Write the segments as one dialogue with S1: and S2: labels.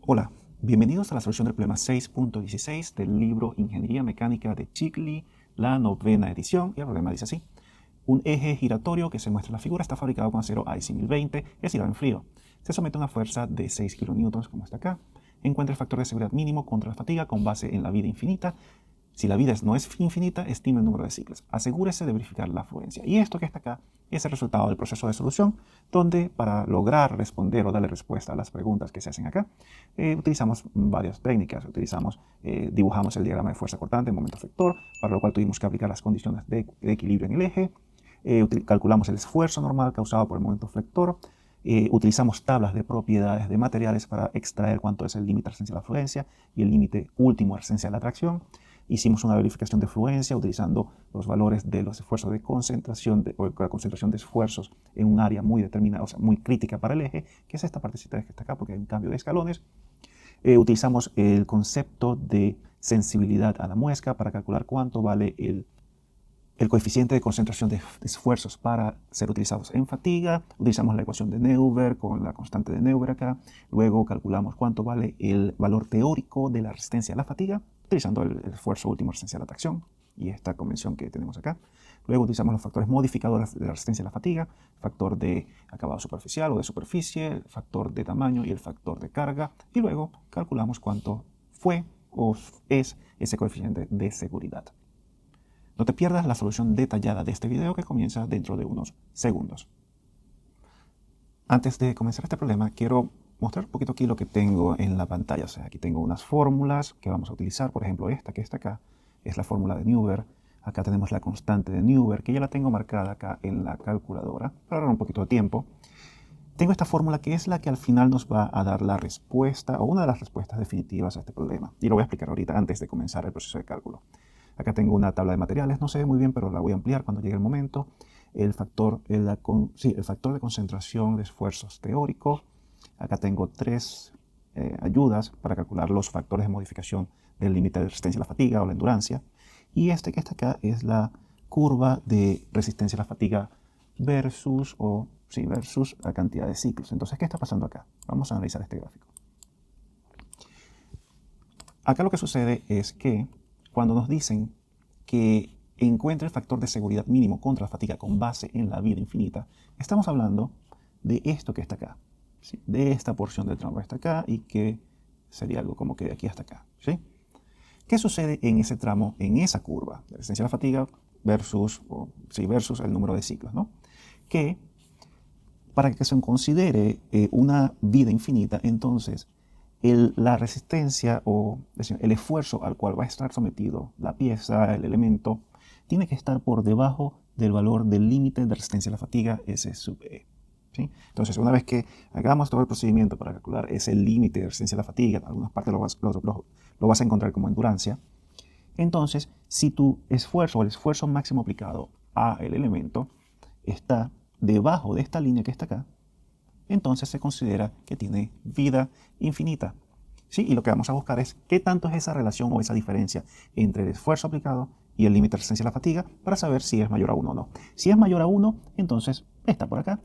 S1: Hola, bienvenidos a la solución del problema 6.16 del libro Ingeniería Mecánica de Chicli, la novena edición, y el problema dice así. Un eje giratorio que se muestra en la figura está fabricado con acero IC 1020, es decir, en frío. Se somete a una fuerza de 6 kN, como está acá. Encuentra el factor de seguridad mínimo contra la fatiga con base en la vida infinita. Si la vida no es infinita, estime el número de ciclos. Asegúrese de verificar la fluencia. Y esto que está acá es el resultado del proceso de solución, donde para lograr responder o darle respuesta a las preguntas que se hacen acá, utilizamos varias técnicas. Dibujamos el diagrama de fuerza cortante, momento efector, para lo cual tuvimos que aplicar las condiciones de equilibrio en el eje. Calculamos el esfuerzo normal causado por el momento flector. Utilizamos tablas de propiedades de materiales para extraer cuánto es el límite de resistencia a la fluencia y el límite último de resistencia a la tracción. Hicimos una verificación de fluencia utilizando los valores de los esfuerzos de concentración o la concentración de esfuerzos en un área muy determinada, o sea, muy crítica para el eje, que es esta partecita que está acá porque hay un cambio de escalones. Utilizamos el concepto de sensibilidad a la muesca para calcular cuánto vale el coeficiente de concentración de esfuerzos para ser utilizados en fatiga. Utilizamos la ecuación de Neuber con la constante de Neuber acá. Luego calculamos cuánto vale el valor teórico de la resistencia a la fatiga, utilizando el esfuerzo último de resistencia a la tracción y esta convención que tenemos acá. Luego utilizamos los factores modificadores de la resistencia a la fatiga, factor de acabado superficial o de superficie, el factor de tamaño y el factor de carga. Y luego calculamos cuánto fue o es ese coeficiente de seguridad. No te pierdas la solución detallada de este video que comienza dentro de unos segundos. Antes de comenzar este problema, quiero mostrar un poquito aquí lo que tengo en la pantalla. O sea, aquí tengo unas fórmulas que vamos a utilizar. Por ejemplo, esta que está acá es la fórmula de Neuber. Acá tenemos la constante de Neuber, que ya la tengo marcada acá en la calculadora para ahorrar un poquito de tiempo. Tengo esta fórmula que es la que al final nos va a dar la respuesta o una de las respuestas definitivas a este problema. Y lo voy a explicar ahorita antes de comenzar el proceso de cálculo. Acá tengo una tabla de materiales, no se ve muy bien, pero la voy a ampliar cuando llegue el momento. El factor de concentración de esfuerzos teórico. Acá tengo tres ayudas para calcular los factores de modificación del límite de resistencia a la fatiga o la endurancia. Y este que está acá es la curva de resistencia a la fatiga versus la cantidad de ciclos. Entonces, ¿qué está pasando acá? Vamos a analizar este gráfico. Acá lo que sucede es que cuando nos dicen que encuentre el factor de seguridad mínimo contra la fatiga con base en la vida infinita, estamos hablando de esto que está acá, ¿sí? De esta porción del tramo que está acá y que sería algo como que de aquí hasta acá, ¿sí? ¿Qué sucede en ese tramo, en esa curva de resistencia a la fatiga versus el número de ciclos, ¿no? Que para que se considere una vida infinita, entonces la resistencia o el esfuerzo al cual va a estar sometido la pieza, el elemento, tiene que estar por debajo del valor del límite de resistencia a la fatiga S sub E. ¿Sí? Entonces, una vez que hagamos todo el procedimiento para calcular ese límite de resistencia a la fatiga, en algunas partes lo vas a encontrar como endurancia, entonces, si tu esfuerzo o el esfuerzo máximo aplicado a el elemento está debajo de esta línea que está acá, entonces se considera que tiene vida infinita. ¿Sí? Y lo que vamos a buscar es qué tanto es esa relación o esa diferencia entre el esfuerzo aplicado y el límite de resistencia a la fatiga para saber si es mayor a 1 o no. Si es mayor a 1, entonces está por acá.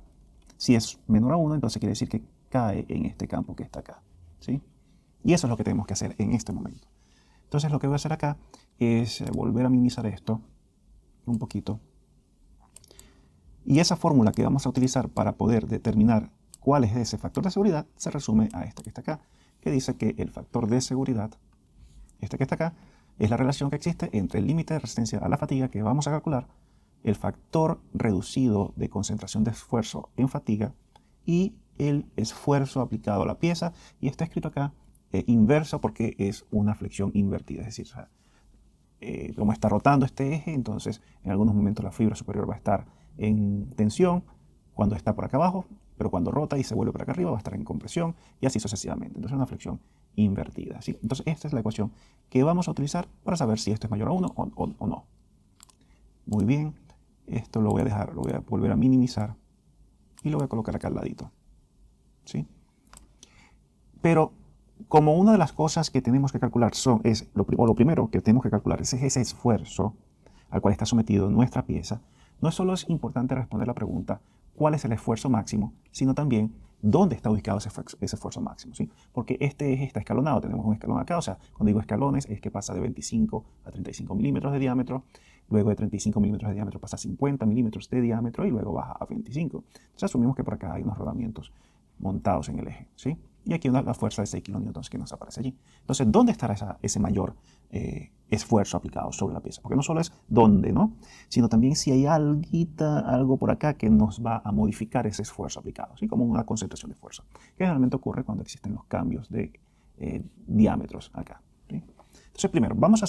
S1: Si es menor a 1, entonces quiere decir que cae en este campo que está acá. ¿Sí? Y eso es lo que tenemos que hacer en este momento. Entonces lo que voy a hacer acá es volver a minimizar esto un poquito. Y esa fórmula que vamos a utilizar para poder determinar cuál es ese factor de seguridad se resume a esta que está acá, que dice que el factor de seguridad, este que está acá, es la relación que existe entre el límite de resistencia a la fatiga que vamos a calcular, el factor reducido de concentración de esfuerzo en fatiga y el esfuerzo aplicado a la pieza. Y está escrito acá inverso porque es una flexión invertida, es decir, como está rotando este eje, entonces en algunos momentos la fibra superior va a estar en tensión cuando está por acá abajo, pero cuando rota y se vuelve para acá arriba va a estar en compresión y así sucesivamente. Entonces es una flexión invertida, ¿sí? Entonces esta es la ecuación que vamos a utilizar para saber si esto es mayor a 1 o no. Muy bien, esto lo voy a volver a minimizar y lo voy a colocar acá al ladito, ¿sí? Pero como una de las cosas que tenemos que calcular lo primero que tenemos que calcular es ese esfuerzo al cual está sometido nuestra pieza, no solo es importante responder la pregunta ¿cuál es el esfuerzo máximo?, sino también dónde está ubicado ese esfuerzo máximo, ¿sí? Porque este eje está escalonado, tenemos un escalón acá, o sea, cuando digo escalones es que pasa de 25 a 35 milímetros de diámetro, luego de 35 milímetros de diámetro pasa a 50 milímetros de diámetro y luego baja a 25. Entonces asumimos que por acá hay unos rodamientos montados en el eje, ¿sí? Y aquí la fuerza de 6 kilonewtons que nos aparece allí. Entonces, ¿dónde estará ese mayor esfuerzo aplicado sobre la pieza? Porque no solo es dónde, ¿no? Sino también si hay algo por acá que nos va a modificar ese esfuerzo aplicado, ¿sí? Como una concentración de fuerza, que generalmente ocurre cuando existen los cambios de diámetros acá, ¿sí? Entonces, primero, vamos a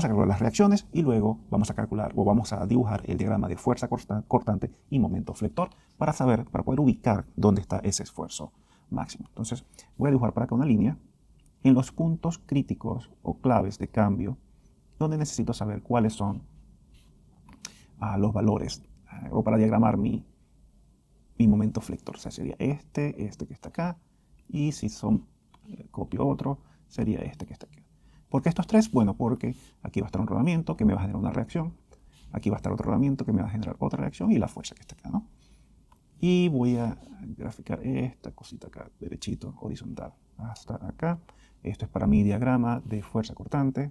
S1: calcular las reacciones y luego vamos a calcular o vamos a dibujar el diagrama de fuerza cortante y momento flector para poder ubicar dónde está ese esfuerzo máximo. Entonces, voy a dibujar para acá una línea en los puntos críticos o claves de cambio donde necesito saber cuáles son los valores o para diagramar mi momento flector. O sea, sería este que está acá y si copio otro, sería este que está aquí. ¿Por qué estos tres? Bueno, porque aquí va a estar un rodamiento que me va a generar una reacción, aquí va a estar otro rodamiento que me va a generar otra reacción y la fuerza que está acá, ¿no? Y voy a graficar esta cosita acá, derechito, horizontal, hasta acá. Esto es para mi diagrama de fuerza cortante.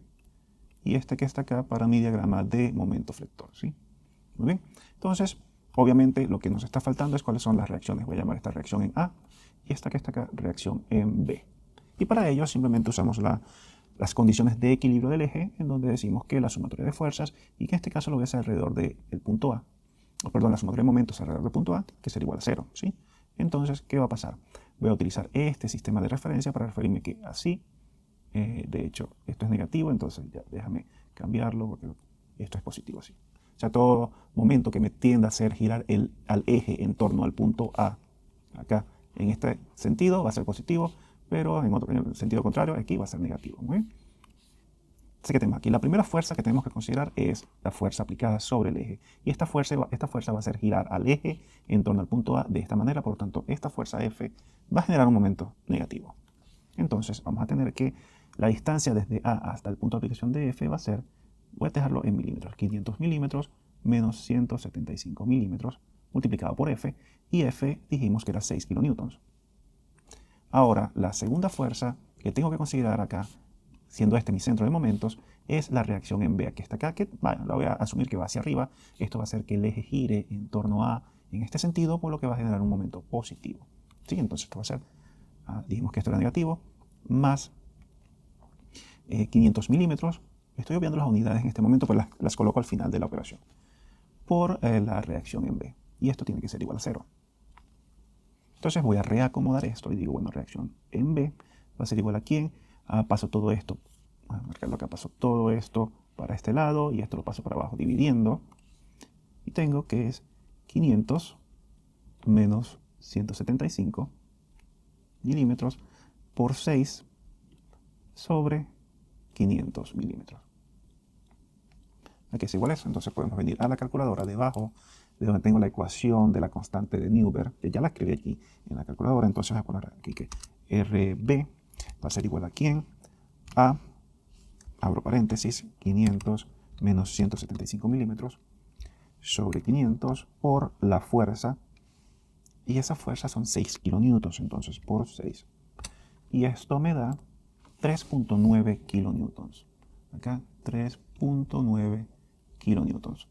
S1: Y este que está acá para mi diagrama de momento flector, ¿sí? Muy bien. Entonces, obviamente, lo que nos está faltando es cuáles son las reacciones. Voy a llamar esta reacción en A y esta que está acá, reacción en B. Y para ello, simplemente usamos las condiciones de equilibrio del eje, en donde decimos que la sumatoria de fuerzas, y que en este caso lo voy a hacer alrededor del punto A, la sumatoria de momentos alrededor del punto A, que será igual a 0, ¿sí? Entonces, ¿qué va a pasar? Voy a utilizar este sistema de referencia para referirme que así, de hecho, esto es negativo, entonces ya déjame cambiarlo porque esto es positivo así. O sea, todo momento que me tienda a hacer girar al eje en torno al punto A, acá, en este sentido va a ser positivo, pero en el sentido contrario, aquí va a ser negativo. ¿Muy bien? Así que tenemos aquí la primera fuerza que tenemos que considerar es la fuerza aplicada sobre el eje. Y esta fuerza va a hacer girar al eje en torno al punto A de esta manera. Por lo tanto, esta fuerza F va a generar un momento negativo. Entonces, vamos a tener que la distancia desde A hasta el punto de aplicación de F va a ser, voy a dejarlo en milímetros, 500 milímetros menos 175 milímetros multiplicado por F. Y F dijimos que era 6 kilonewtons. Ahora, la segunda fuerza que tengo que considerar acá, siendo este mi centro de momentos, es la reacción en B, que está acá, que bueno, la voy a asumir que va hacia arriba. Esto va a hacer que el eje gire en torno a en este sentido, por lo que va a generar un momento positivo. ¿Sí? Entonces esto va a ser, dijimos que esto era negativo, más 500 milímetros. Estoy obviando las unidades en este momento, pero las coloco al final de la operación, por la reacción en B. Y esto tiene que ser igual a 0. Entonces voy a reacomodar esto y digo, bueno, reacción en B va a ser igual a quién. Paso todo esto, voy a marcarlo acá, paso todo esto para este lado y esto lo paso para abajo dividiendo. Y tengo que es 500 menos 175 milímetros por 6 sobre 500 milímetros. Aquí es igual a eso. Entonces podemos venir a la calculadora debajo de donde tengo la ecuación de la constante de Newberg, que ya la escribí aquí en la calculadora. Entonces voy a poner aquí que RB va a ser igual a quién, a, abro paréntesis, 500 menos 175 milímetros sobre 500 por la fuerza, y esa fuerza son 6 kilonewtons, entonces por 6. Y esto me da 3.9 kilonewtons. Acá 3.9 kilonewtons.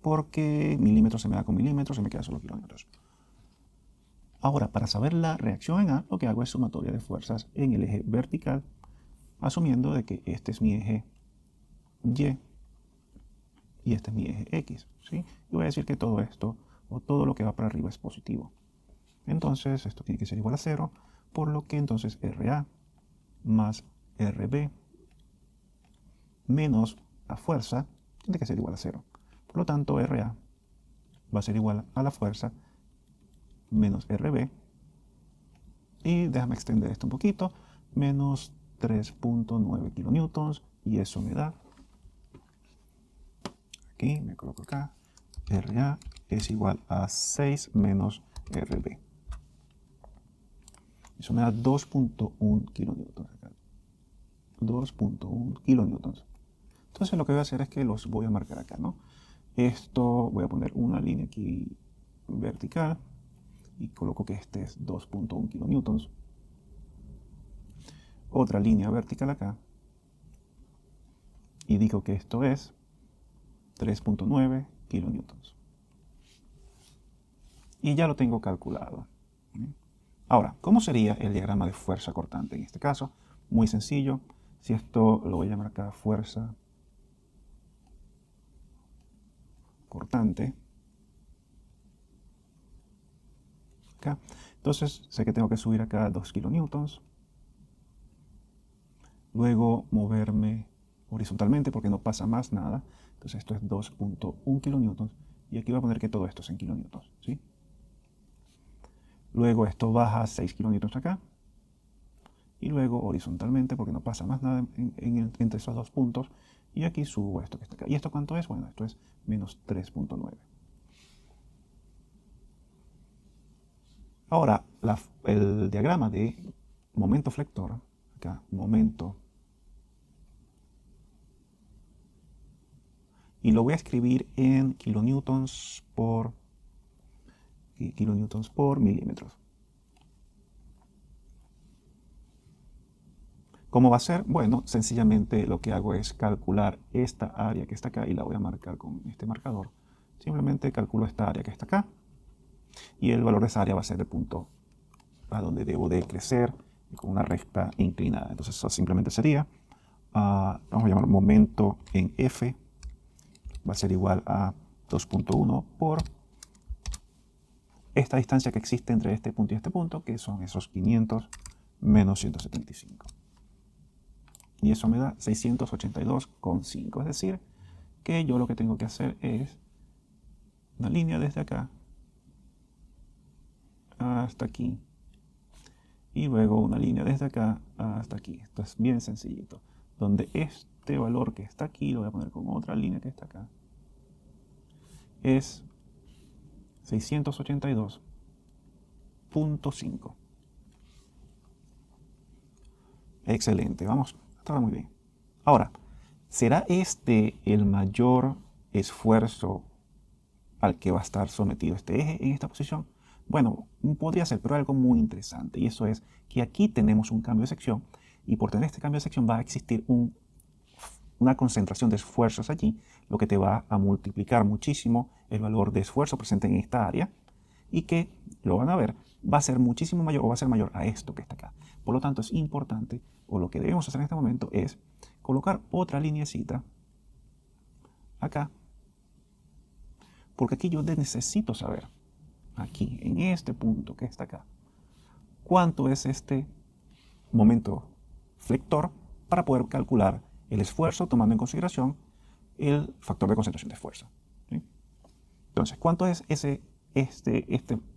S1: Porque milímetros se me da con milímetros y me queda solo kilómetros. Ahora, para saber la reacción en A, lo que hago es sumatoria de fuerzas en el eje vertical, asumiendo de que este es mi eje Y y este es mi eje X, ¿sí? Y voy a decir que todo esto, o todo lo que va para arriba, es positivo. Entonces, esto tiene que ser igual a 0, por lo que entonces RA más RB menos la fuerza tiene que ser igual a 0. Por lo tanto, RA va a ser igual a la fuerza menos RB, y déjame extender esto un poquito, menos 3.9 kilonewtons, y eso me da, aquí me coloco acá, RA es igual a 6 menos RB. Eso me da 2.1 kilonewtons. 2.1 kilonewtons. Entonces lo que voy a hacer es que los voy a marcar acá, ¿no? Esto voy a poner una línea aquí vertical y coloco que este es 2.1 kilonewtons. Otra línea vertical acá y digo que esto es 3.9 kilonewtons. Y ya lo tengo calculado. Ahora, ¿cómo sería el diagrama de fuerza cortante en este caso? Muy sencillo. Si esto lo voy a llamar acá fuerza cortante. Acá. Entonces, sé que tengo que subir acá 2 kilonewtons. Luego moverme horizontalmente porque no pasa más nada. Entonces esto es 2.1 kilonewtons. Y aquí voy a poner que todo esto es en kilonewtons, ¿sí? Luego esto baja 6 kilonewtons acá. Y luego horizontalmente porque no pasa más nada entre esos dos puntos. Y aquí subo esto que está acá. ¿Y esto cuánto es? Bueno, esto es menos 3.9. Ahora, el diagrama de momento flector, acá, momento, y lo voy a escribir en kilonewtons por milímetros. ¿Cómo va a ser? Bueno, sencillamente lo que hago es calcular esta área que está acá y la voy a marcar con este marcador. Simplemente calculo esta área que está acá y el valor de esa área va a ser el punto a donde debo de crecer con una recta inclinada. Entonces eso simplemente sería, vamos a llamar momento en F, va a ser igual a 2.1 por esta distancia que existe entre este punto y este punto, que son esos 500 menos 175. Y eso me da 682,5. Es decir, que yo lo que tengo que hacer es una línea desde acá hasta aquí. Y luego una línea desde acá hasta aquí. Esto es bien sencillito. Donde este valor que está aquí, lo voy a poner con otra línea que está acá, es 682.5. Excelente, vamos, hasta ahora muy bien. Ahora, ¿será este el mayor esfuerzo al que va a estar sometido este eje en esta posición? Bueno, podría ser, pero algo muy interesante, y eso es que aquí tenemos un cambio de sección, y por tener este cambio de sección va a existir una concentración de esfuerzos allí, lo que te va a multiplicar muchísimo el valor de esfuerzo presente en esta área, y que, lo van a ver, va a ser muchísimo mayor o va a ser mayor a esto que está acá. Por lo tanto, es importante, o lo que debemos hacer en este momento es colocar otra lineecita acá, porque aquí yo necesito saber, aquí, en este punto que está acá, cuánto es este momento flector para poder calcular el esfuerzo tomando en consideración el factor de concentración de fuerza, ¿sí? Entonces, ¿cuánto es este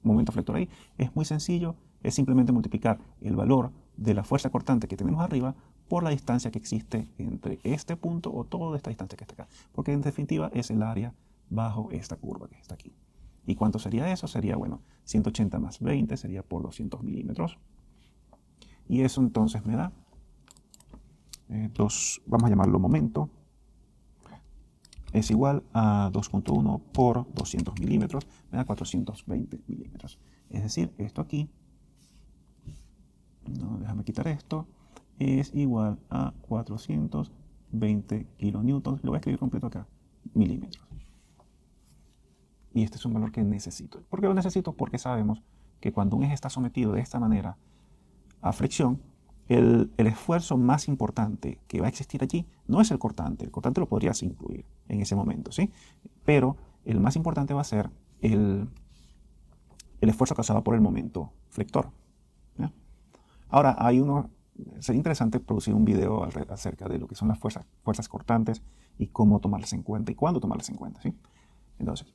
S1: momento flector ahí? Es muy sencillo, es simplemente multiplicar el valor de la fuerza cortante que tenemos arriba por la distancia que existe entre este punto o toda esta distancia que está acá, porque en definitiva es el área bajo esta curva que está aquí. ¿Y cuánto sería eso? Sería, bueno, 180 más 20 sería por 200 milímetros. Y eso entonces me da, vamos a llamarlo momento, es igual a 2.1 por 200 milímetros, me da 420 milímetros. Es decir, esto aquí, no, déjame quitar esto, es igual a 420 kilonewtons, lo voy a escribir completo acá, milímetros. Y este es un valor que necesito. ¿Por qué lo necesito? Porque sabemos que cuando un eje está sometido de esta manera a fricción, el esfuerzo más importante que va a existir allí no es el cortante lo podrías incluir en ese momento, ¿sí? Pero el más importante va a ser el esfuerzo causado por el momento flector, ¿ya? Ahora, sería interesante producir un video acerca de lo que son las fuerzas cortantes y cómo tomarlas en cuenta y cuándo tomarlas en cuenta, ¿sí? Entonces,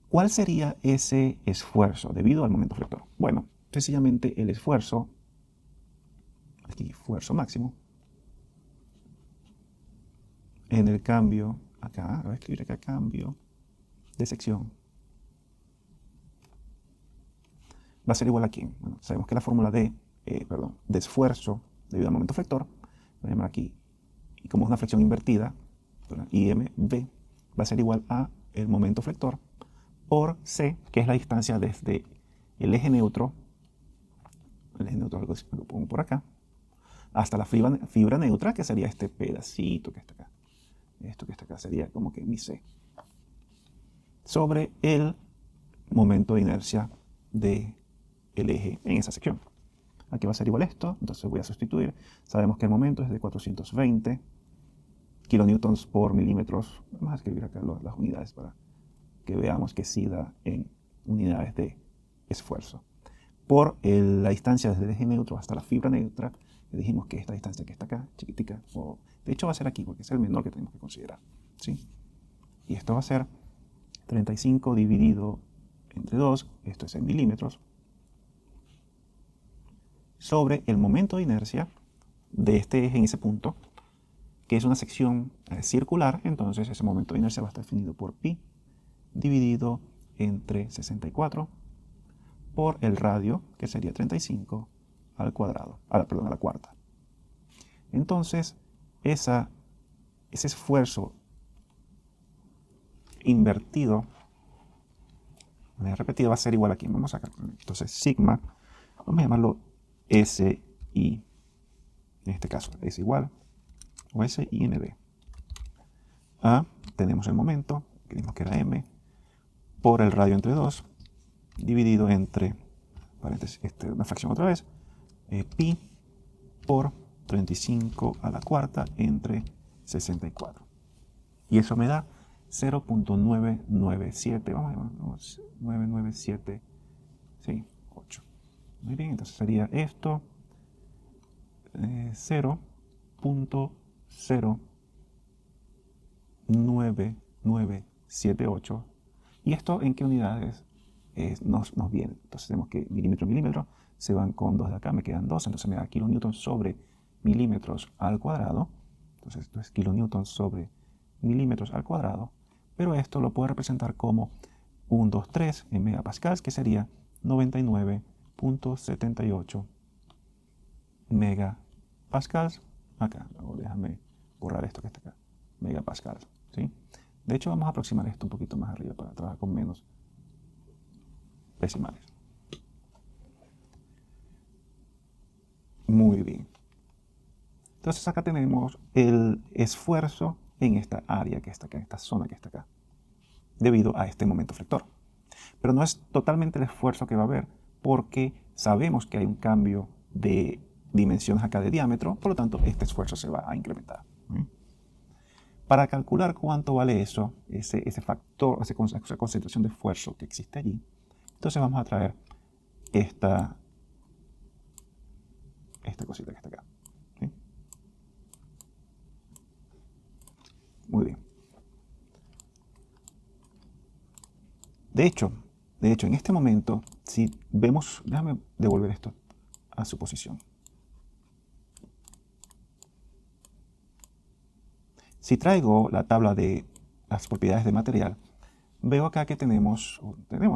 S1: ¿cuál sería ese esfuerzo debido al momento flector? Bueno, sencillamente el esfuerzo, aquí esfuerzo máximo, en el cambio, acá, voy a escribir acá cambio de sección, va a ser igual a ¿quién? Bueno, sabemos que la fórmula de esfuerzo debido al momento flector, voy a llamar aquí, y como es una fricción invertida, IMV, va a ser igual a el momento flector por C, que es la distancia desde el eje neutro lo pongo por acá, hasta la fibra neutra, que sería este pedacito que está acá. Esto que está acá sería como que mi C. Sobre el momento de inercia del eje en esa sección. Aquí va a ser igual esto, entonces voy a sustituir. Sabemos que el momento es de 420 kilonewtons por milímetros. Vamos a escribir acá las unidades para que veamos que sí da en unidades de esfuerzo. Por la distancia desde el eje neutro hasta la fibra neutra, le dijimos que esta distancia que está acá, chiquitica, de hecho va a ser aquí porque es el menor que tenemos que considerar, ¿sí? Y esto va a ser 35 dividido entre 2, esto es en milímetros, sobre el momento de inercia de este eje en ese punto, que es una sección circular. Entonces ese momento de inercia va a estar definido por pi dividido entre 64 por el radio, que sería 35 al cuadrado, perdón, a la cuarta. Entonces ese esfuerzo invertido, repetido, va a ser igual aquí. Vamos a calcular. Entonces sigma, vamos a llamarlo SI, en este caso es igual, o SINB. A, tenemos el momento, que dijimos que era M, por el radio entre 2, dividido entre, paréntesis, una fracción otra vez, pi por 35 a la cuarta entre 64. Y eso me da 0.997, vamos a llamarlo 997, sí, 8. Muy bien, entonces sería esto 0.09978. ¿Y esto en qué unidades nos viene? Entonces tenemos que milímetro, milímetro, se van con 2 de acá, me quedan 2, entonces me da kilonewtons sobre milímetros al cuadrado. Entonces esto es kilonewtons sobre milímetros al cuadrado, pero esto lo puedo representar como 123 en megapascals, que sería 99.78 megapascals. Acá, luego déjame borrar esto que está acá, megapascals, ¿sí? De hecho, vamos a aproximar esto un poquito más arriba para trabajar con menos decimales. Muy bien. Entonces acá tenemos el esfuerzo en esta área que está acá, en esta zona que está acá, debido a este momento flector. Pero no es totalmente el esfuerzo que va a haber, porque sabemos que hay un cambio de dimensiones acá de diámetro, por lo tanto este esfuerzo se va a incrementar. Para calcular cuánto vale eso, ese factor, esa concentración de esfuerzo que existe allí, entonces vamos a traer esta cosita que está acá. ¿Sí? Muy bien. De hecho, en este momento, si vemos, déjame devolver esto a su posición. Si traigo la tabla de las propiedades de material, veo acá que tenemos, déjame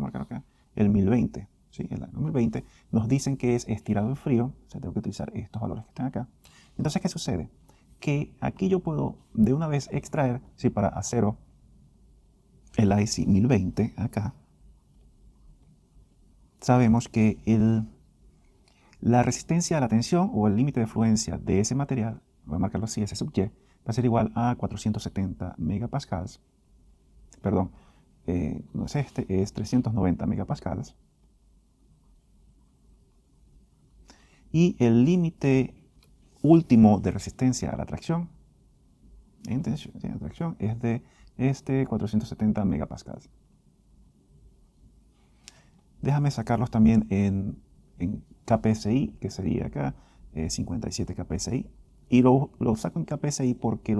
S1: marcar acá, el 1020. ¿Sí? El año 1020 nos dicen que es estirado en frío, o sea, tengo que utilizar estos valores que están acá. Entonces, ¿qué sucede? Que aquí yo puedo de una vez extraer, si para acero, el IC 1020 acá, sabemos que la resistencia a la tensión o el límite de fluencia de ese material, voy a marcarlo así, S sub Y, va a ser igual a 470 megapascals. Perdón, no es es 390 megapascals. Y el límite último de resistencia a la tracción, en tensión, la tracción, es de 470 megapascals. Déjame sacarlos también en kPSI, que sería acá 57 kPSI. Y lo saco en kPSI porque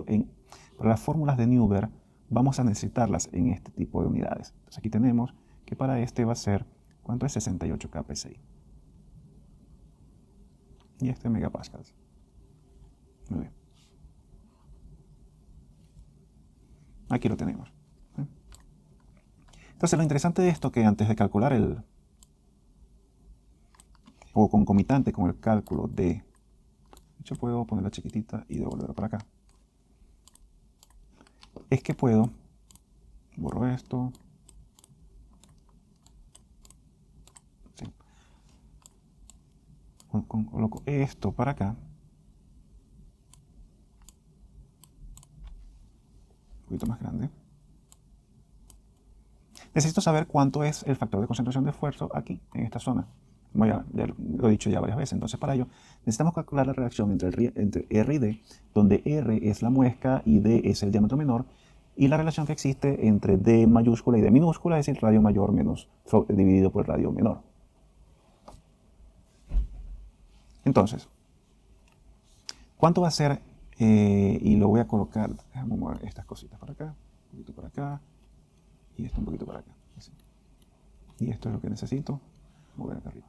S1: para las fórmulas de Newberg vamos a necesitarlas en este tipo de unidades. Entonces aquí tenemos que para este va a ser, ¿cuánto es? 68 kPSI. Y este megapascals. Muy bien. Aquí lo tenemos. Entonces lo interesante de esto es que antes de calcular o concomitante con el cálculo de hecho puedo ponerla chiquitita y devolverla para acá, es que puedo, borro esto, coloco esto para acá, un poquito más grande. Necesito saber cuánto es el factor de concentración de esfuerzo aquí, en esta zona. Ya lo he dicho ya varias veces. Entonces, para ello, necesitamos calcular la relación entre R y D, donde R es la muesca y D es el diámetro menor, y la relación que existe entre D mayúscula y D minúscula, es decir, radio mayor menos dividido por radio menor. Entonces, ¿cuánto va a ser? Y lo voy a colocar, déjame mover estas cositas para acá, un poquito para acá, y esto un poquito para acá. Así. Y esto es lo que necesito mover acá arriba.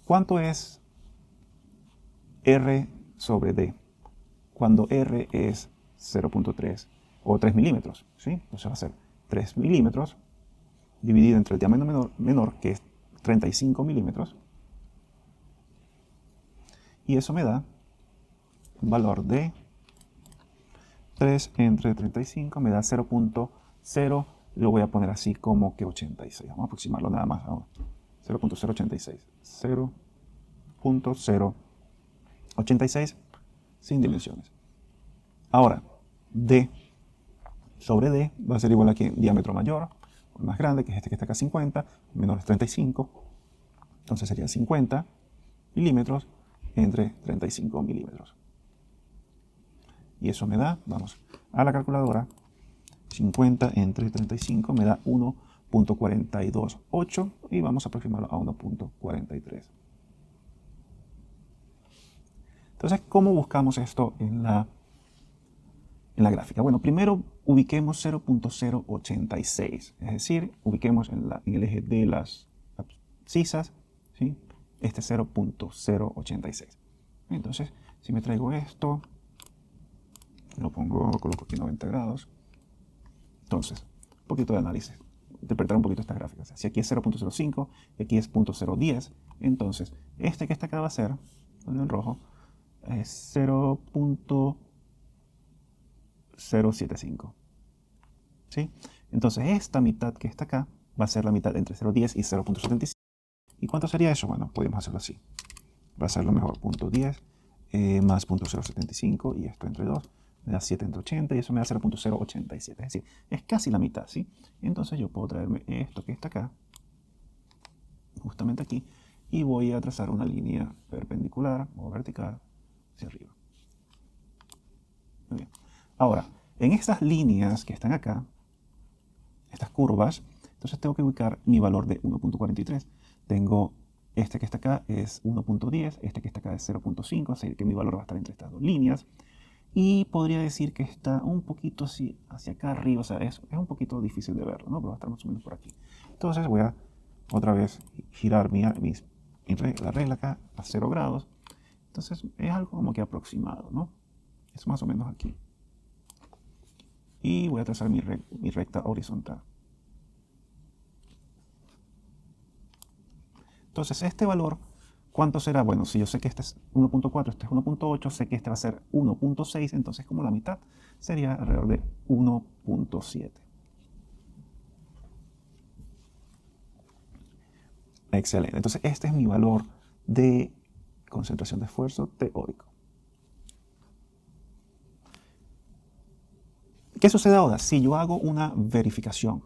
S1: ¿Cuánto es R sobre D? Cuando R es 0.3 o 3 milímetros, ¿sí? Entonces va a ser 3 milímetros dividido entre el diámetro menor, que es 35 milímetros. Y eso me da un valor de 3 entre 35, me da 0.0, lo voy a poner así como que 86. Vamos a aproximarlo nada más ahora. 0.086. 0.086 sin dimensiones. Ahora, D sobre D va a ser igual a que diámetro mayor, o más grande, que es este que está acá 50, menor es 35. Entonces sería 50 milímetros entre 35 milímetros. Y eso me da, vamos a la calculadora, 50 entre 35 me da 1.428 y vamos a aproximarlo a 1.43. Entonces, ¿cómo buscamos esto en la gráfica? Bueno, primero ubiquemos 0.086, es decir, ubiquemos en el eje de las abscisas, ¿sí? Este 0.086. Entonces, si me traigo esto, lo coloco aquí 90 grados. Entonces, un poquito de análisis, interpretar un poquito estas gráficas. Si aquí es 0.05 y aquí es 0.010, entonces este que está acá va a ser, en rojo, es 0.075. ¿Sí? Entonces esta mitad que está acá va a ser la mitad entre 0.10 y 0.75. ¿Y cuánto sería eso? Bueno, podemos hacerlo así. Va a ser lo mejor, 0.10 más 0.075 y esto entre 2. Me da 7 entre 80 y eso me da 0.087. Es decir, es casi la mitad, ¿sí? Entonces yo puedo traerme esto que está acá, justamente aquí, y voy a trazar una línea perpendicular o vertical hacia arriba. Muy bien. Ahora, en estas líneas que están acá, estas curvas, entonces tengo que ubicar mi valor de 1.43. Tengo este que está acá es 1.10, este que está acá es 0.5, es decir, que mi valor va a estar entre estas dos líneas. Y podría decir que está un poquito así, hacia acá arriba, o sea, es un poquito difícil de verlo, ¿no? Pero va a estar más o menos por aquí. Entonces voy a otra vez girar la regla acá a 0 grados. Entonces es algo como que aproximado, ¿no? Es más o menos aquí. Y voy a trazar mi recta horizontal. Entonces este valor, ¿cuánto será? Bueno, si yo sé que este es 1.4, este es 1.8, sé que este va a ser 1.6, entonces como la mitad sería alrededor de 1.7. Excelente. Entonces este es mi valor de concentración de esfuerzo teórico. ¿Qué sucede ahora? Si yo hago una verificación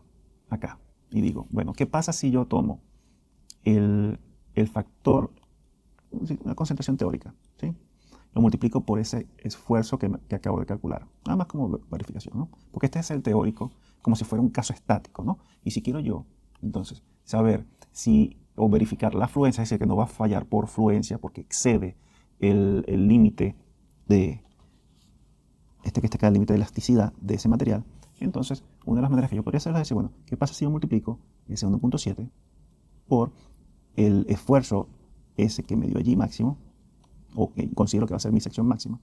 S1: acá y digo, bueno, ¿qué pasa si yo tomo el factor, una concentración teórica, ¿sí? Lo multiplico por ese esfuerzo que acabo de calcular, nada más como verificación, ¿no? Porque este es el teórico, como si fuera un caso estático, ¿no? Y si quiero yo, entonces, saber si, o verificar la fluencia, es decir, que no va a fallar por fluencia porque excede el límite de, este que está acá, el límite de elasticidad de ese material, entonces, una de las maneras que yo podría hacer es decir, bueno, ¿qué pasa si yo multiplico ese 1.7 por el esfuerzo ese que me dio allí máximo, o que considero que va a ser mi sección máxima?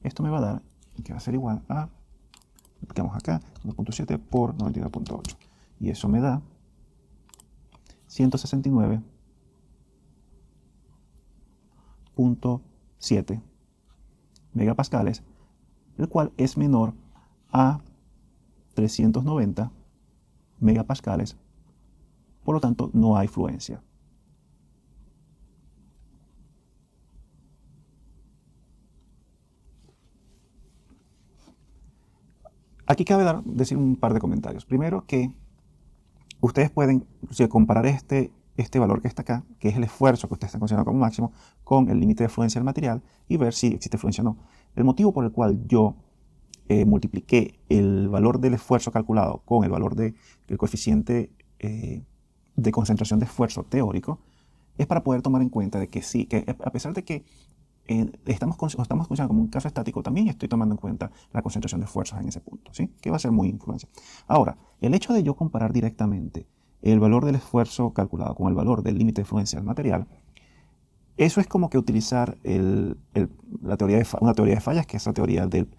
S1: Esto me va a dar, que va a ser igual a, multiplicamos acá, 1.7 por 99.8. Y eso me da 169.7 megapascales, el cual es menor a 390 megapascales. Por lo tanto, no hay fluencia. Aquí cabe decir un par de comentarios. Primero, que ustedes pueden comparar este valor que está acá, que es el esfuerzo que ustedes están considerando como máximo, con el límite de fluencia del material y ver si existe fluencia o no. El motivo por el cual yo multipliqué el valor del esfuerzo calculado con el valor del coeficiente de concentración de esfuerzo teórico es para poder tomar en cuenta de que sí, que a pesar de que estamos considerando como un caso estático, también estoy tomando en cuenta la concentración de fuerzas en ese punto, ¿sí? Que va a ser muy influencia. Ahora, el hecho de yo comparar directamente el valor del esfuerzo calculado con el valor del límite de fluencia del material, eso es como que utilizar una teoría de fallas, que es la teoría del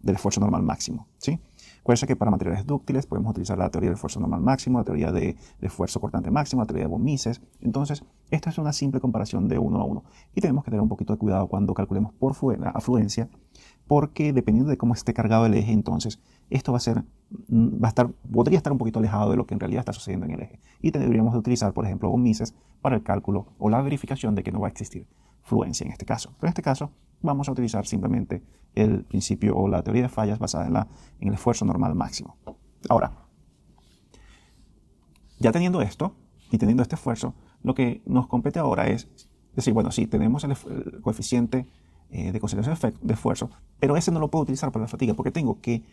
S1: esfuerzo normal máximo, ¿sí? Acuérdense que para materiales dúctiles podemos utilizar la teoría del esfuerzo normal máximo, la teoría del esfuerzo cortante máximo, la teoría de von Mises. Entonces, esto es una simple comparación de uno a uno. Y tenemos que tener un poquito de cuidado cuando calculemos por afluencia, porque dependiendo de cómo esté cargado el eje, entonces esto podría estar un poquito alejado de lo que en realidad está sucediendo en el eje. Y deberíamos de utilizar, por ejemplo, von Mises para el cálculo o la verificación de que no va a existir fluencia en este caso. Pero en este caso vamos a utilizar simplemente el principio o la teoría de fallas basada en el esfuerzo normal máximo. Ahora, ya teniendo esto y teniendo este esfuerzo, lo que nos compete ahora es decir, bueno, sí, tenemos el coeficiente de concentración de esfuerzo, pero ese no lo puedo utilizar para la fatiga porque tengo que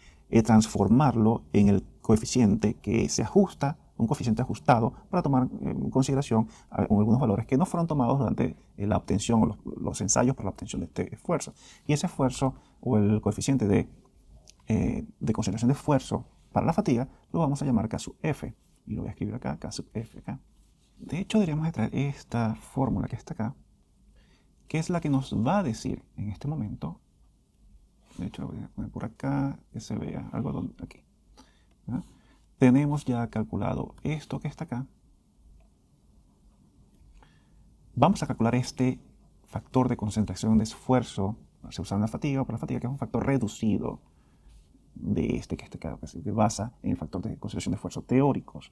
S1: transformarlo en el coeficiente que se ajusta, un coeficiente ajustado para tomar en consideración algunos valores que no fueron tomados durante la obtención o los ensayos para la obtención de este esfuerzo. Y ese esfuerzo o el coeficiente de concentración de esfuerzo para la fatiga lo vamos a llamar K sub F. Y lo voy a escribir acá, K sub F acá. De hecho, deberíamos de traer esta fórmula que está acá, que es la que nos va a decir en este momento. De hecho, lo voy a poner por acá, que se vea algo aquí. ¿Verdad? Tenemos ya calculado esto que está acá. Vamos a calcular este factor de concentración de esfuerzo, se usa en la fatiga o para la fatiga, que es un factor reducido de este que está acá, que se basa en el factor de concentración de esfuerzo teórico, que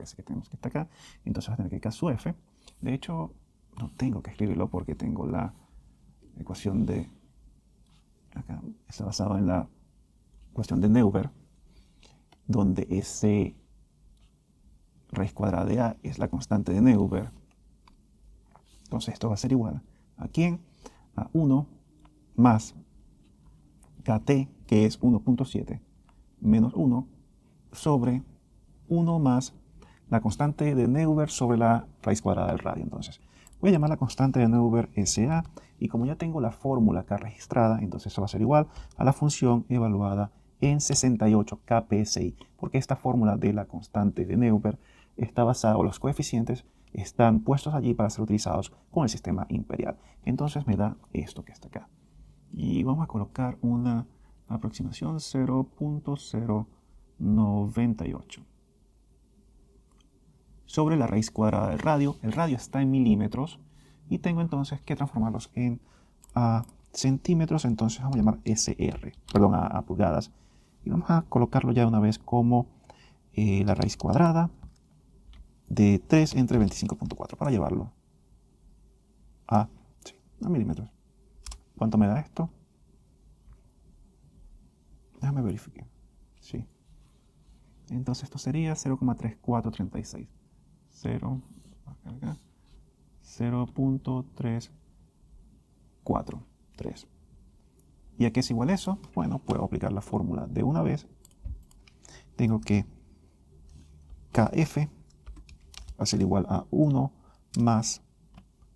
S1: es el que tenemos que está acá. Entonces va a tener que K sub F. De hecho, no tengo que escribirlo porque tengo la ecuación de acá, está basado en la ecuación de Neuber, donde S raíz cuadrada de A es la constante de Neuber. Entonces esto va a ser igual a ¿quién? A 1 más KT, que es 1.7, menos 1, sobre 1 más la constante de Neuber sobre la raíz cuadrada del radio. Entonces, voy a llamar la constante de Neuber SA, y como ya tengo la fórmula acá registrada, entonces eso va a ser igual a la función evaluada en 68 kPSI, porque esta fórmula de la constante de Neuber está basada, o los coeficientes están puestos allí para ser utilizados con el sistema imperial. Entonces me da esto que está acá. Y vamos a colocar una aproximación 0.098 sobre la raíz cuadrada del radio. El radio está en milímetros y tengo entonces que transformarlos en centímetros. Entonces vamos a llamar a pulgadas, y vamos a colocarlo ya una vez como la raíz cuadrada de 3 entre 25.4 para llevarlo a milímetros. ¿Cuánto me da esto? Déjame verificar. Sí. Entonces esto sería 0,3436. 0.343. ¿Y a qué es igual eso? Bueno, puedo aplicar la fórmula de una vez. Tengo que KF va a ser igual a 1 más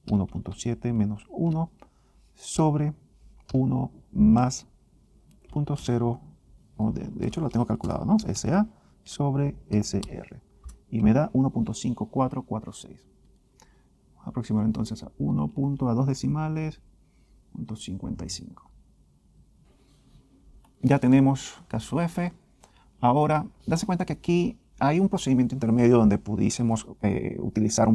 S1: 1.7 menos 1 sobre 1 más 0.0, de hecho lo tengo calculado, ¿no? SA sobre SR, y me da 1.5446. Vamos a aproximar entonces a 1. A 2 decimales, 0.55. Ya tenemos K sub F. Ahora, darse cuenta que aquí hay un procedimiento intermedio donde pudiésemos utilizar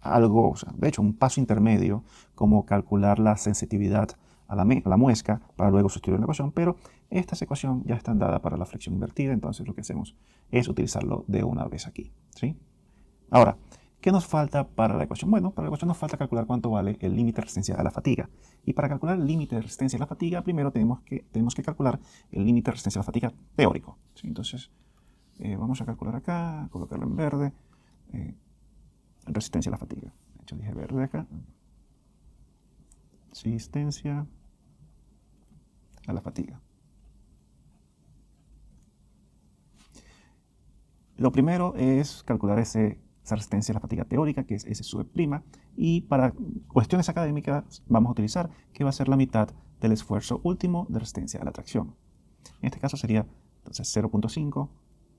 S1: algo, o sea, de hecho, un paso intermedio, como calcular la sensitividad a la muesca para luego sustituir la ecuación, pero esta ecuación ya está dada para la fricción invertida, entonces lo que hacemos es utilizarlo de una vez aquí, ¿sí? Ahora, ¿Qué nos falta para la ecuación? Bueno, para la ecuación nos falta calcular cuánto vale el límite de resistencia a la fatiga. Y para calcular el límite de resistencia a la fatiga, primero tenemos que calcular el límite de resistencia a la fatiga teórico. ¿Sí? Entonces, vamos a calcular acá, colocarlo en verde, resistencia a la fatiga. De hecho, dije verde acá. Resistencia a la fatiga. Lo primero es calcular esa resistencia a la fatiga teórica, que es S sub prima, y para cuestiones académicas vamos a utilizar que va a ser la mitad del esfuerzo último de resistencia a la tracción. En este caso sería entonces 0.5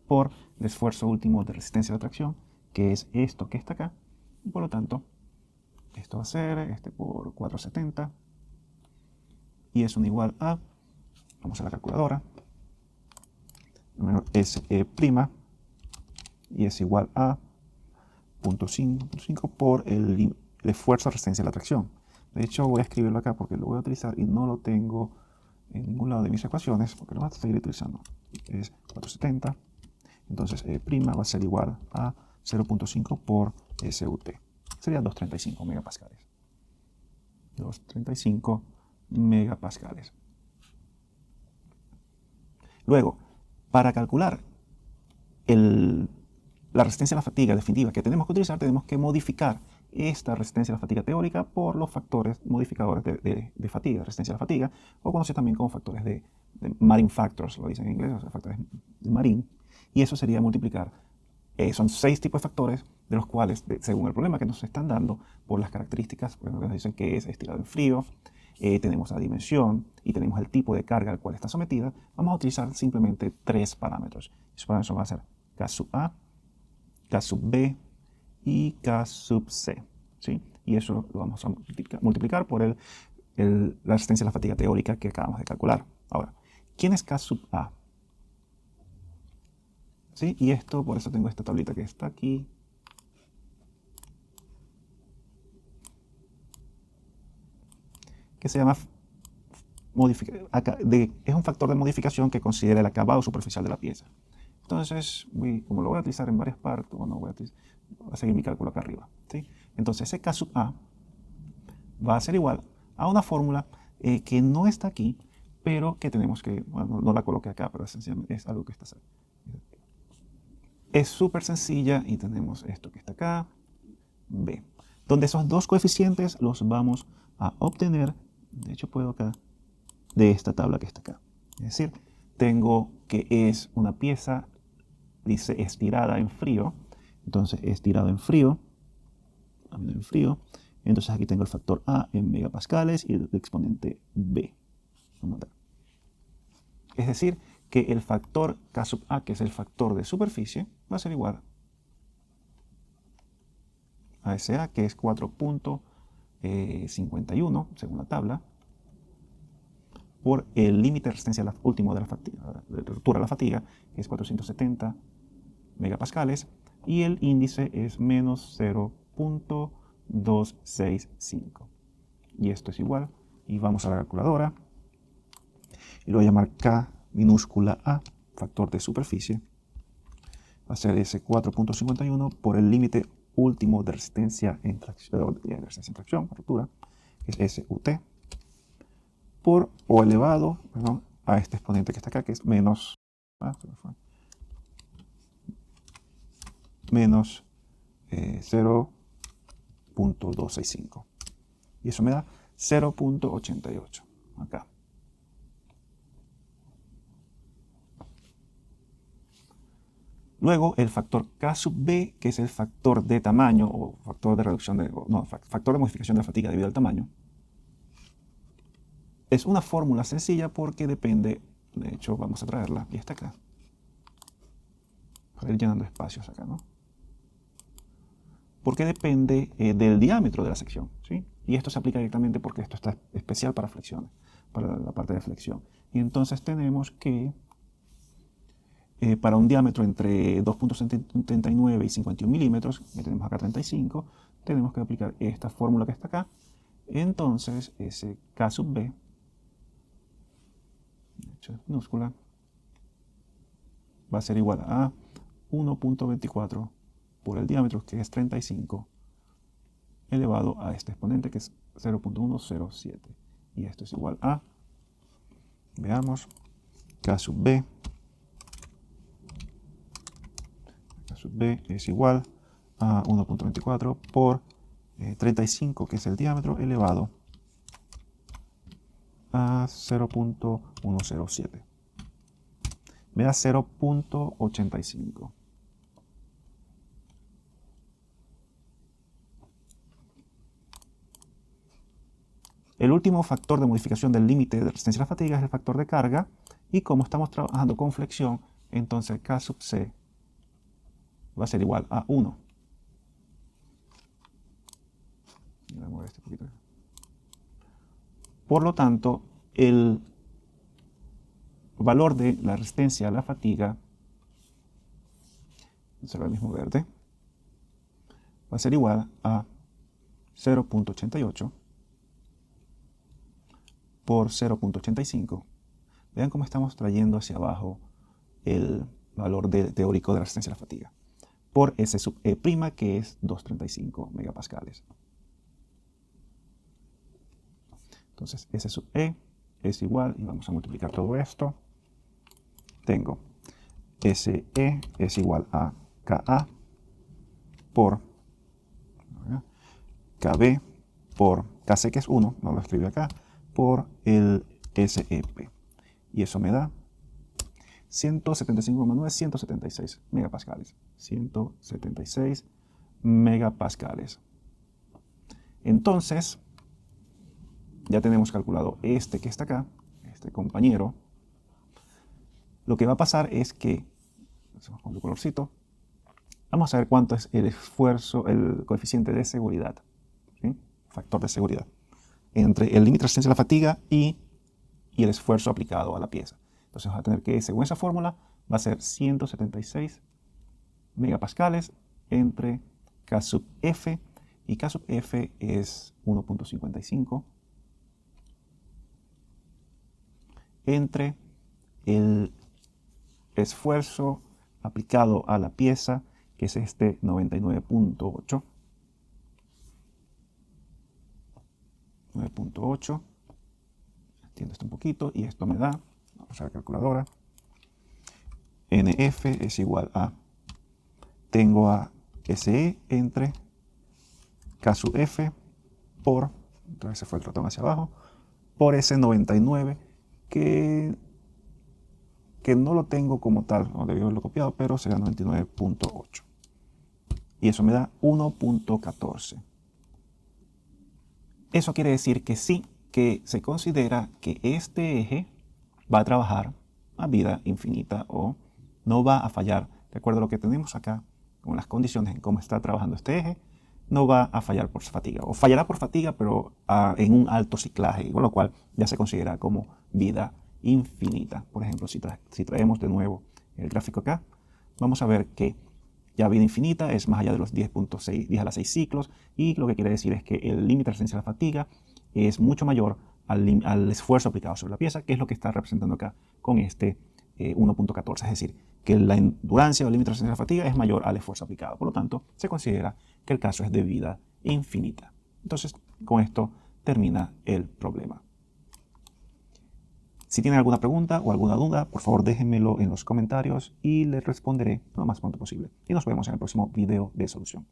S1: por el esfuerzo último de resistencia a la tracción, que es esto que está acá, y por lo tanto esto va a ser por 470, y es un igual a, vamos a la calculadora, S prima, y es igual a 0.5 por el esfuerzo de resistencia a la tracción. De hecho, voy a escribirlo acá porque lo voy a utilizar y no lo tengo en ningún lado de mis ecuaciones, porque lo voy a seguir utilizando. Es 470. Entonces, prima va a ser igual a 0.5 por SUT. Sería 235 megapascales. 235 megapascales. Luego, para calcular la resistencia a la fatiga definitiva que tenemos que utilizar, tenemos que modificar esta resistencia a la fatiga teórica por los factores modificadores de fatiga, resistencia a la fatiga, o conocido también como factores de Marine factors, lo dicen en inglés, o sea, factores de Marine, y eso sería multiplicar. Son 6 tipos de factores, de los cuales, según el problema que nos están dando, por las características, por ejemplo, nos dicen que es estirado en frío, tenemos la dimensión y tenemos el tipo de carga al cual está sometida, vamos a utilizar simplemente 3 parámetros. Esos parámetros van a ser K sub A, K sub B y K sub C. ¿Sí? Y eso lo vamos a multiplicar por la resistencia a la fatiga teórica que acabamos de calcular. Ahora, ¿quién es K sub A? ¿Sí? Y esto, por eso tengo esta tablita que está aquí. Que se llama es un factor de modificación que considera el acabado superficial de la pieza. Entonces, como lo voy a utilizar en varias partes, bueno, voy a seguir mi cálculo acá arriba. ¿Sí? Entonces, ese K sub A va a ser igual a una fórmula que no está aquí, pero que tenemos que, bueno, no la coloqué acá, pero es algo que está aquí. Es súper sencilla y tenemos esto que está acá, B, donde esos dos coeficientes los vamos a obtener, de hecho puedo acá, de esta tabla que está acá. Es decir, tengo que es una pieza, dice estirada en frío, entonces estirado en frío, entonces aquí tengo el factor A en megapascales y el exponente B. Es decir, que el factor K sub A, que es el factor de superficie, va a ser igual a ese A, que es 4.51, según la tabla, por el límite de resistencia último de ruptura a la fatiga, que es 470 megapascales, y el índice es menos 0.265. Y esto es igual, y vamos a la calculadora, y lo voy a llamar K minúscula A, factor de superficie, va a ser ese 4.51 por el límite último de resistencia en tracción, ruptura, que es SUT, por o elevado, perdón, a este exponente que está acá, que es menos 0.265. Y eso me da 0.88 acá. Luego el factor K sub B, que es el factor de tamaño o factor de reducción factor de modificación de la fatiga debido al tamaño. Es una fórmula sencilla porque depende, de hecho vamos a traerla, y está acá, para ir llenando espacios acá, ¿no? Porque depende del diámetro de la sección, ¿sí? Y esto se aplica directamente porque esto está especial para flexiones, para la parte de flexión. Y entonces tenemos que, para un diámetro entre 2.79 y 51 milímetros, que tenemos acá 35, tenemos que aplicar esta fórmula que está acá. Entonces, ese K sub B, de hecho es minúscula, va a ser igual a 1.24 por el diámetro, que es 35, elevado a este exponente, que es 0.107. Y esto es igual a, veamos, K sub B. K sub B es igual a 1.24 por 35, que es el diámetro, elevado a 0.107. Me da 0.85. El último factor de modificación del límite de resistencia a la fatiga es el factor de carga, y como estamos trabajando con flexión, entonces K sub C va a ser igual a 1. Voy a mover este poquito. Por lo tanto, el valor de la resistencia a la fatiga, será el mismo verde, va a ser igual a 0.88 por 0.85. Vean cómo estamos trayendo hacia abajo el valor teórico de la resistencia a la fatiga, por S sub E', que es 235 megapascales. Entonces, S sub E es igual, y vamos a multiplicar todo esto. Tengo SE es igual a KA por KB por KC, que es 1, no lo escribí acá, por el SEP. Y eso me da 175,9, 176 megapascales. 176 megapascales. Entonces, ya tenemos calculado este que está acá, este compañero. Lo que va a pasar es que, con el colorcito, vamos a ver cuánto es el esfuerzo, el coeficiente de seguridad, ¿sí? Factor de seguridad, entre el límite de resistencia a la fatiga y el esfuerzo aplicado a la pieza. Entonces vamos a tener que, según esa fórmula, va a ser 176 megapascales entre K sub F, y K sub F es 1.55, entre el esfuerzo aplicado a la pieza, que es este 99.8. 9.8. Extiendo esto un poquito y esto me da, vamos a la calculadora, NF es igual a, tengo a SE entre K sub F por, entonces se fue el ratón hacia abajo, por ese 99, que no lo tengo como tal, no debí haberlo copiado, pero será 99.8. Y eso me da 1.14. Eso quiere decir que sí, que se considera que este eje va a trabajar a vida infinita, o no va a fallar. De acuerdo a lo que tenemos acá, con las condiciones en cómo está trabajando este eje, no va a fallar por fatiga. O fallará por fatiga, pero en un alto ciclaje, con lo cual ya se considera como vida infinita. Por ejemplo, si traemos de nuevo el gráfico acá, vamos a ver que ya vida infinita es más allá de los 10 a la 6 ciclos, y lo que quiere decir es que el límite de resistencia a la fatiga es mucho mayor al esfuerzo aplicado sobre la pieza, que es lo que está representando acá con este 1.14. Es decir, que la endurancia o el límite de resistencia a la fatiga es mayor al esfuerzo aplicado. Por lo tanto, se considera que el caso es de vida infinita. Entonces, con esto termina el problema. Si tienen alguna pregunta o alguna duda, por favor déjenmelo en los comentarios y les responderé lo más pronto posible. Y nos vemos en el próximo video de solución.